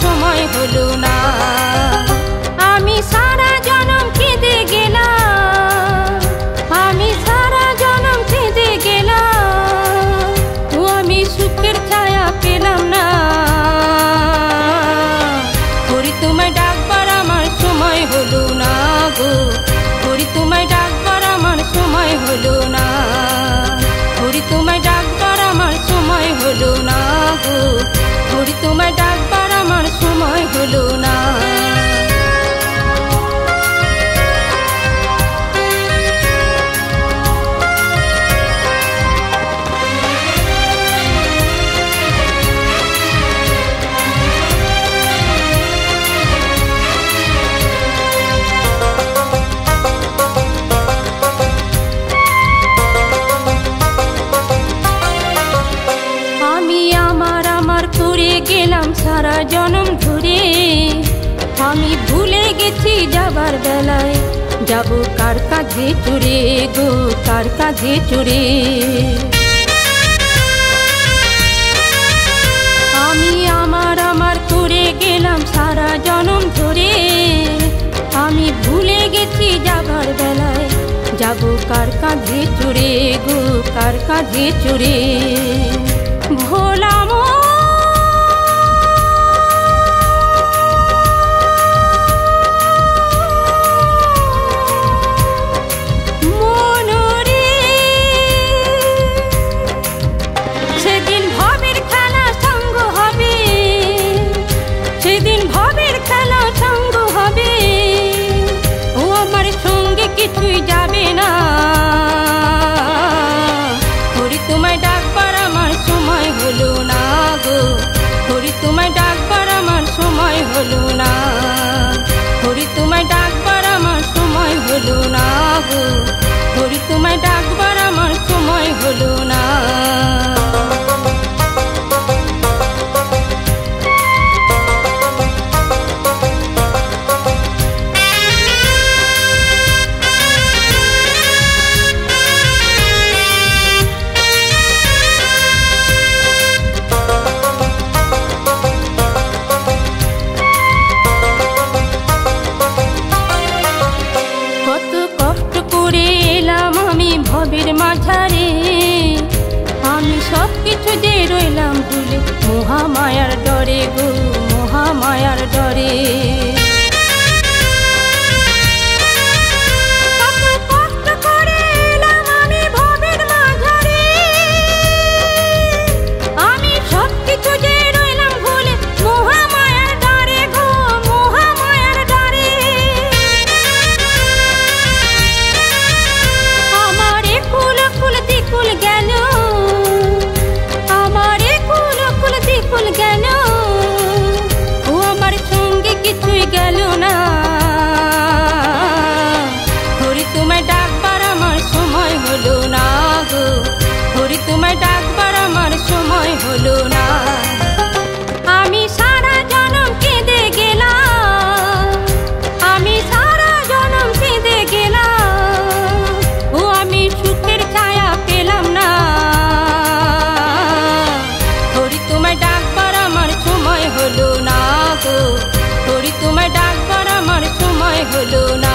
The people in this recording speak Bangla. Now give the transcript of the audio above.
সময় হলো না। আমি সারা জনম কেঁদে গেলাম, আমি সারা জনম কেঁদে গেলাম, ও আমি সুখের ছায়া পেলাম না। করি তোমায় ডাকবার আমার সময় হলো না গো, করি তোমায় ডাকবার আমার সময় হলো না, করি তোমায় ডাকবার আমার সময় হলো না গো, করি তোমায় ডাকবার আমার সময় হলো না। গেলাম সারা জনম ধরে, আমি ভুলে গেছি যাবার বেলায় যাব কার কাঁধে চড়ে গো, কার কাঁধে চড়ে। আমি আমার করে গেলাম সারা জনম ধরে, আমি ভুলে গেছি যাবার বেলায় যাব কার কাঁধে চড়ে গো, কার কাঁধে চড়ে। ভোলাম কিছুই যাবে না, করি তোমায় ডাকবার আমার সময় হলো না গো, করি তোমায় ডাকবার আমার সময় হলো না, করি তোমায় ডাকবার আমার সময় হলো না গো, করি তোমায় ডাকবার আমার সময় হলো না। ভবের মাঝারে আমি সব কিছু যে রইলাম ভুলে, মহামায়ার ডরে গো, মহামায়ার ডরে। তোমায় ডাকবার আমার সময় হলো না। আমি সারা জনম কেঁদে গেলাম, আমি সারা জনম কেঁদে গেলাম, ও আমি সুখের ছায়া পেলাম না। করি তোমায় ডাকবার আমার সময় হলো না গো, করি তোমায় ডাকবার আমার সময় হলো না।